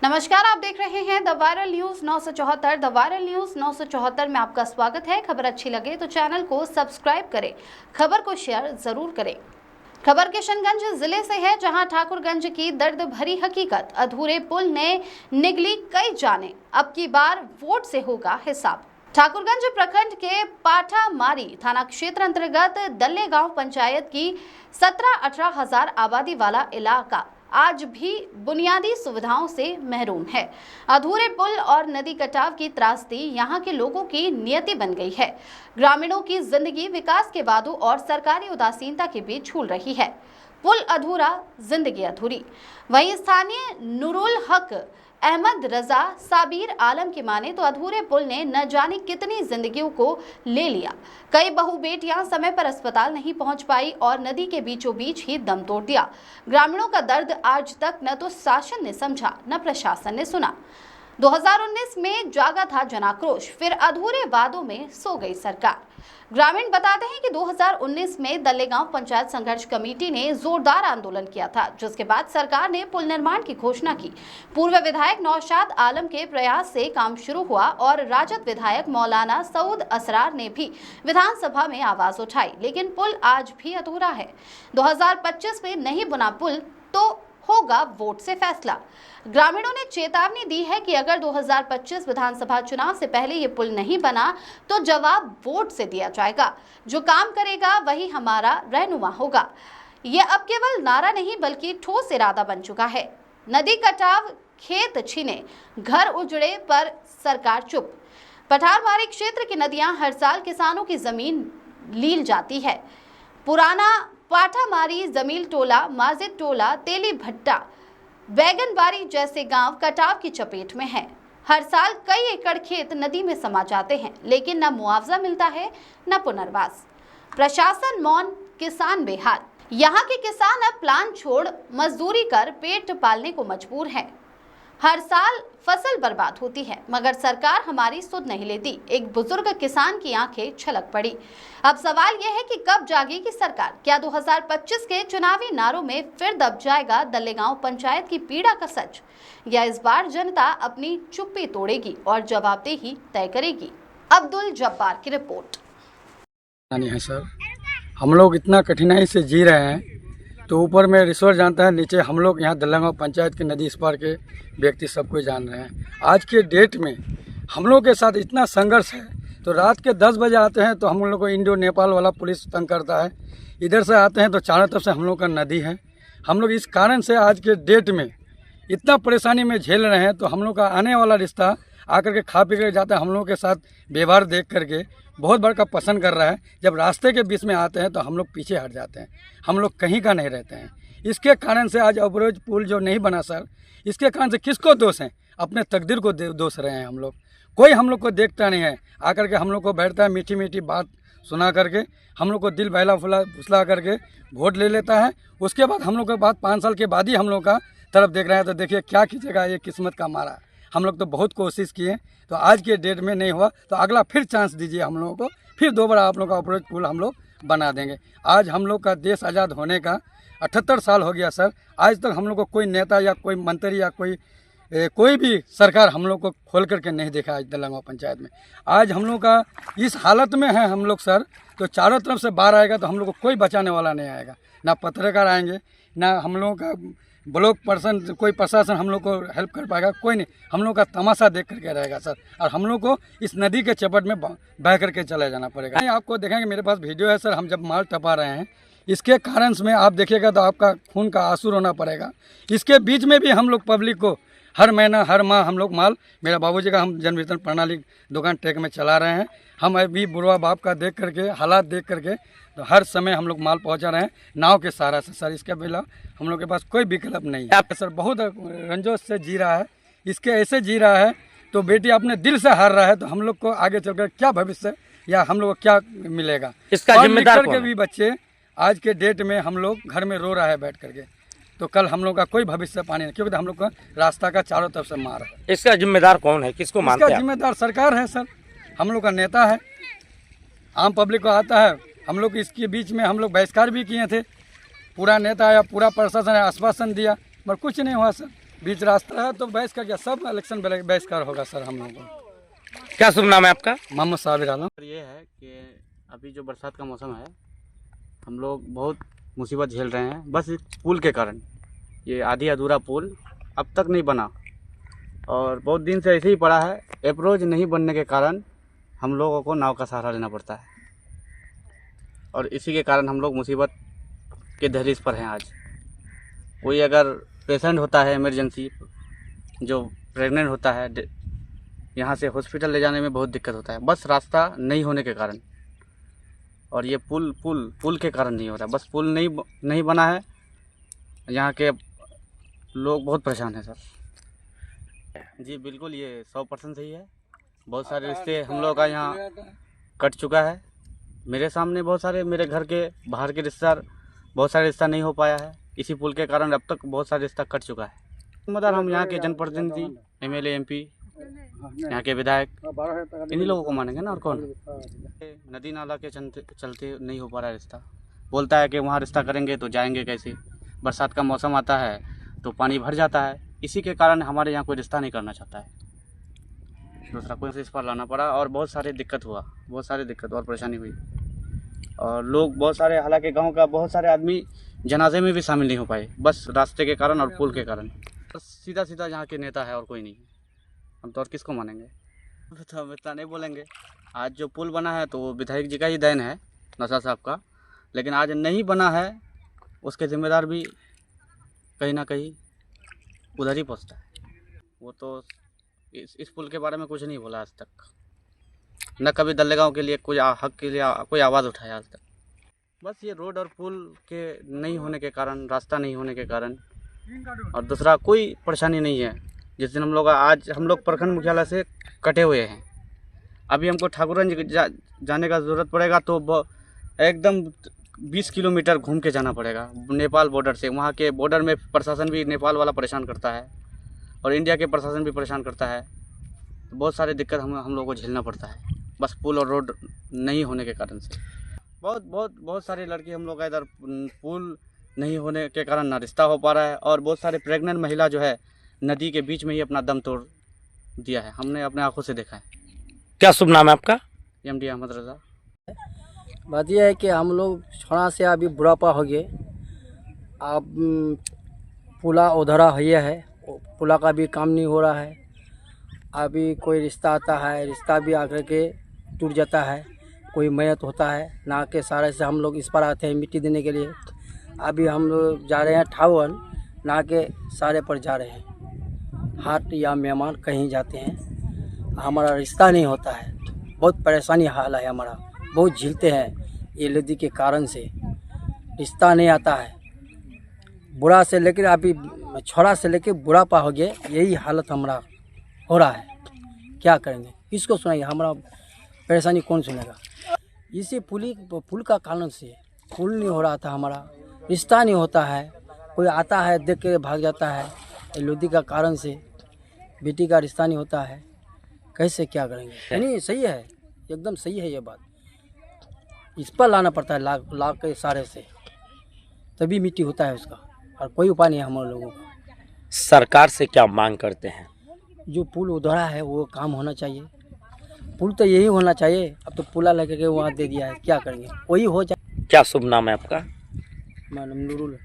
नमस्कार, आप देख रहे हैं the viral news 974। The viral news 974 में आपका स्वागत है। खबर अच्छी लगे तो चैनल को सब्सक्राइब करें, खबर को शेयर जरूर करें। खबर किशनगंज जिले से है, जहां ठाकुरगंज की दर्द भरी हकीकत। अधूरे पुल ने निगली कई जाने, अब की बार वोट से होगा हिसाब। ठाकुरगंज प्रखंड के पाठामारी थाना क्षेत्र अंतर्गत दल्ले गांव पंचायत की 17-18 हजार आबादी वाला इलाका आज भी बुनियादी सुविधाओं से महरूम है। अधूरे पुल और नदी कटाव की त्रासदी यहाँ के लोगों की नियति बन गई है। ग्रामीणों की जिंदगी विकास के वादों और सरकारी उदासीनता के बीच झूल रही है। पुल अधूरा, जिंदगी अधूरी। वहीं स्थानीय नूरुल हक अहमद रजा साबिर आलम की माने तो अधूरे पुल ने न जाने कितनी जिंदगियों को ले लिया। कई बहू बेटियां समय पर अस्पताल नहीं पहुंच पाई और नदी के बीचों बीच ही दम तोड़ दिया। ग्रामीणों का दर्द आज तक न तो शासन ने समझा, न प्रशासन ने सुना। 2019 में जागा था जनाक्रोश, फिर अधूरे वादों में सो गई सरकार। ग्रामीण बताते हैं कि 2019 में दल्लेगांव पंचायत संघर्ष कमेटी ने जोरदार आंदोलन किया था, जिसके बाद सरकार ने पुल निर्माण की घोषणा की। पूर्व विधायक नौशाद आलम के प्रयास से काम शुरू हुआ और राजद विधायक मौलाना सऊद असरार ने भी विधानसभा में आवाज उठाई, लेकिन पुल आज भी अधूरा है। 2025 में नहीं बना पुल तो होगा वोट से फैसला। ग्रामीणों ने चेतावनी दी है कि अगर 2025 विधानसभा चुनाव से पहले ये पुल नहीं बना तो जवाब वोट से दिया जाएगा। जो काम करेगा वही हमारा रहनुमा होगा। ये अब केवल नारा नहीं बल्कि ठोस इरादा बन चुका है। नदी कटाव, खेत छीने, घर उजड़े पर सरकार चुप। पठारमारी क्षेत्र की नदियां हर साल किसानों की जमीन लील जाती है। पुराना पाठामारी, जमील टोला, माजिद टोला, तेली भट्टा, बैगनबारी जैसे गांव कटाव की चपेट में हैं। हर साल कई एकड़ खेत नदी में समा जाते हैं, लेकिन न मुआवजा मिलता है न पुनर्वास। प्रशासन मौन, किसान बेहाल। यहाँ के किसान अब प्लान छोड़ मजदूरी कर पेट पालने को मजबूर हैं। हर साल फसल बर्बाद होती है, मगर सरकार हमारी सुध नहीं लेती। एक बुजुर्ग किसान की आंखें छलक पड़ी। अब सवाल यह है कि कब जागेगी सरकार? क्या 2025 के चुनावी नारों में फिर दब जाएगा दल्लेगांव पंचायत की पीड़ा का सच, या इस बार जनता अपनी चुप्पी तोड़ेगी और जवाबदेही तय करेगी? अब्दुल जब्बार की रिपोर्ट। है सर, हम लोग इतना कठिनाई से जी रहे हैं, तो ऊपर में ईश्वर जानता है, नीचे हम लोग यहाँ दल्लेगांव पंचायत की नदी इस पार के व्यक्ति सब कुछ जान रहे हैं। आज के डेट में हम लोग के साथ इतना संघर्ष है, तो रात के 10 बजे आते हैं तो हम लोग को इंडो नेपाल वाला पुलिस तंग करता है। इधर से आते हैं तो चारों तरफ से हम लोग का नदी है। हम लोग इस कारण से आज के डेट में इतना परेशानी में झेल रहे हैं, तो हम लोग का आने वाला रिश्ता आकर के खा पी कर जाता है। हम लोग के साथ व्यवहार देख करके बहुत बड़का पसंद कर रहा है। जब रास्ते के बीच में आते हैं तो हम लोग पीछे हट जाते हैं, हम लोग कहीं का नहीं रहते हैं। इसके कारण से आज अवरोध पुल जो नहीं बना सर, इसके कारण से किसको दोष है? अपने तकदीर को दोष रहे हैं हम लोग। कोई हम लोग को देखता नहीं है, आकर के हम लोग को बैठता है, मीठी मीठी बात सुना करके हम लोग को दिल बहला फुसला करके वोट ले लेता है। उसके बाद हम लोग के बाद 5 साल के बाद ही हम लोग का तरफ देख रहे हैं, तो देखिए क्या कीजिएगा, ये किस्मत का मारा। हम लोग तो बहुत कोशिश किए, तो आज के डेट में नहीं हुआ, तो अगला फिर चांस दीजिए हम लोगों को, फिर दोबारा आप लोग का अप्रोच पुल हम लोग बना देंगे। आज हम लोग का देश आज़ाद होने का 78 साल हो गया सर। आज तक हम लोग को कोई नेता या कोई मंत्री या कोई भी सरकार हम लोग को खोल करके नहीं देखा आज दल्लेगांव पंचायत में। आज हम लोग का इस हालत में है हम लोग सर, तो चारों तरफ से बाढ़ आएगा तो हम लोग को कोई बचाने वाला नहीं आएगा। ना पत्रकार आएंगे, ना हम लोगों का ब्लॉक पर्सन, कोई प्रशासन हम लोग को हेल्प कर पाएगा, कोई नहीं। हम लोग का तमाशा देख करके रहेगा सर, और हम लोग को इस नदी के चपट में बह करके चले जाना पड़ेगा। आपको देखेंगे मेरे पास वीडियो है सर, हम जब माल टपा रहे हैं, इसके कारण में आप देखिएगा तो आपका खून का आंसू रोना पड़ेगा। इसके बीच में भी हम लोग पब्लिक को हर महीना हर माह हम लोग माल, मेरा बाबूजी का हम जन वितरण प्रणाली दुकान ट्रैक में चला रहे हैं। हम अभी बुढ़वा बाप का देख करके, हालात देख करके, तो हर समय हम लोग माल पहुंचा रहे हैं नाव के सहारा से सर। इसके बिना हम लोग के पास कोई विकल्प नहीं है सर। बहुत रंजोश से जी रहा है, इसके ऐसे जी रहा है तो बेटी अपने दिल से हार रहा है, तो हम लोग को आगे चलकर क्या भविष्य या हम लोग को क्या मिलेगा? इसका जिम्मेदार कौन है? के भी बच्चे आज के डेट में हम लोग घर में रो रहा है बैठ करके, तो कल हम लोग का कोई भविष्य पानी नहीं, क्योंकि हम लोग का रास्ता का चारों तरफ से मार है। इसका जिम्मेदार कौन है, किसको मानते हैं? इसका जिम्मेदार सरकार है सर, हम लोग का नेता है। आम पब्लिक को आता है, हम लोग इसके बीच में हम लोग बहिष्कार भी किए थे। पूरा नेता या पूरा प्रशासन है, आश्वासन दिया, मगर कुछ नहीं हुआ सर। बीच रास्ता है तो बहस का क्या, सब इलेक्शन बहिष्कार होगा सर हम लोगों को। क्या शुभ नाम है आपका? मोहम्मद साबिर आलम। ये है कि अभी जो बरसात का मौसम है, हम लोग बहुत मुसीबत झेल रहे हैं बस इस पुल के कारण। ये आधी अधूरा पुल अब तक नहीं बना और बहुत दिन से ऐसे ही पड़ा है। अप्रोच नहीं बनने के कारण हम लोगों को नाव का सहारा लेना पड़ता है और इसी के कारण हम लोग मुसीबत के दहलीज पर हैं आज। कोई अगर पेशेंट होता है इमरजेंसी, जो प्रेग्नेंट होता है, यहाँ से हॉस्पिटल ले जाने में बहुत दिक्कत होता है बस रास्ता नहीं होने के कारण। और ये पुल के कारण नहीं हो रहा, बस पुल नहीं बना है। यहाँ के लोग बहुत परेशान हैं सर। जी बिल्कुल, ये 100% सही है। बहुत सारे रिश्ते हम लोग का यहाँ कट चुका है। मेरे सामने बहुत सारे, मेरे घर के बाहर के रिश्तेदार, बहुत सारे रिश्ता नहीं हो पाया है इसी पुल के कारण। अब तक बहुत सारे रिश्ता कट चुका है। मतलब हम यहाँ के जनप्रतिनिधि, MLA MP, यहाँ के विधायक, इन्हीं लोगों को मानेंगे ना, और कौन। नदी नाला के चलते नहीं हो पा रहा है रिश्ता। बोलता है कि वहाँ रिश्ता करेंगे तो जाएंगे कैसे। बरसात का मौसम आता है तो पानी भर जाता है, इसी के कारण हमारे यहाँ कोई रिश्ता नहीं करना चाहता है। दूसरा कोई इस पर लाना पड़ा और बहुत सारे दिक्कत हुआ, बहुत सारी दिक्कत और परेशानी हुई। और लोग बहुत सारे, हालांकि गांव का बहुत सारे आदमी जनाजे में भी शामिल नहीं हो पाए बस रास्ते के कारण और पुल के कारण। बस सीधा सीधा यहाँ के नेता है और कोई नहीं। हम तो और किसको मानेंगे, तो हम इतना नहीं बोलेंगे। आज जो पुल बना है तो वो विधायक जी का ही देन है, नशा साहब का। लेकिन आज नहीं बना है उसके जिम्मेदार भी कहीं ना कहीं उधर ही पहुँचता है। वो तो इस पुल के बारे में कुछ नहीं बोला आज तक, न कभी दल्लेगांव के लिए कोई हक के लिए कोई आवाज़ उठाया आज तक। बस ये रोड और पुल के नहीं होने के कारण, रास्ता नहीं होने के कारण, और दूसरा कोई परेशानी नहीं है। जिस दिन आज हम लोग प्रखंड मुख्यालय से कटे हुए हैं। अभी हमको ठाकुरगंज जाने का ज़रूरत पड़ेगा तो एकदम 20 किलोमीटर घूम के जाना पड़ेगा नेपाल बॉर्डर से। वहाँ के बॉर्डर में प्रशासन भी नेपाल वाला परेशान करता है और इंडिया के प्रशासन भी परेशान करता है। तो बहुत सारी दिक्कत हम लोगों को झेलना पड़ता है बस पुल और रोड नहीं होने के कारण से। बहुत सारे लड़की हम लोग का इधर पुल नहीं होने के कारण ना रिश्ता हो पा रहा है, और बहुत सारे प्रेग्नेंट महिला जो है नदी के बीच में ही अपना दम तोड़ दिया है, हमने अपने आंखों से देखा है। क्या शुभ नाम है आपका? MD अहमद रजा। बात यह है कि हम लोग छोड़ा से अभी बुढ़ापा हो गए। अब पुला उधरा है, पुला का भी काम नहीं हो रहा है। अभी कोई रिश्ता आता है, रिश्ता भी आकर के टूट जाता है। कोई मैयत होता है, ना के सहारे से हम लोग इस पर आते हैं मिट्टी देने के लिए। अभी हम लोग जा रहे हैं ठावन, ना के सहारे पर जा रहे हैं। हाट या मेहमान कहीं जाते हैं, हमारा रिश्ता नहीं होता है। बहुत परेशानी हाल है हमारा, बहुत झेलते हैं ये नदी के कारण से। रिश्ता नहीं आता है। बुरा से लेकर अभी छोरा से लेकर बुढ़ापा हो गए, यही हालत हमारा हो रहा है। क्या करेंगे, किसको सुनाइए, हमारा परेशानी कौन सुनेगा। इसी पुल का कारण से पुल नहीं हो रहा था, हमारा रिश्ता नहीं होता है। कोई आता है देख के भाग जाता है। ये नदी का कारण से बेटी का रिश्ता नहीं होता है, कैसे क्या करेंगे। नहीं सही है, एकदम सही है ये बात। इस पर लाना पड़ता है लाख के सहारे से, तभी मिट्टी होता है उसका, और कोई उपाय नहीं है हम लोगों का। सरकार से क्या मांग करते हैं? जो पुल उधरा है वो काम होना चाहिए। पुल तो यही होना चाहिए। अब तो पुला लगे के वहाँ दे दिया है, क्या करेंगे, वही हो जाए। क्या शुभ नाम है आपका? मैं नूरुल।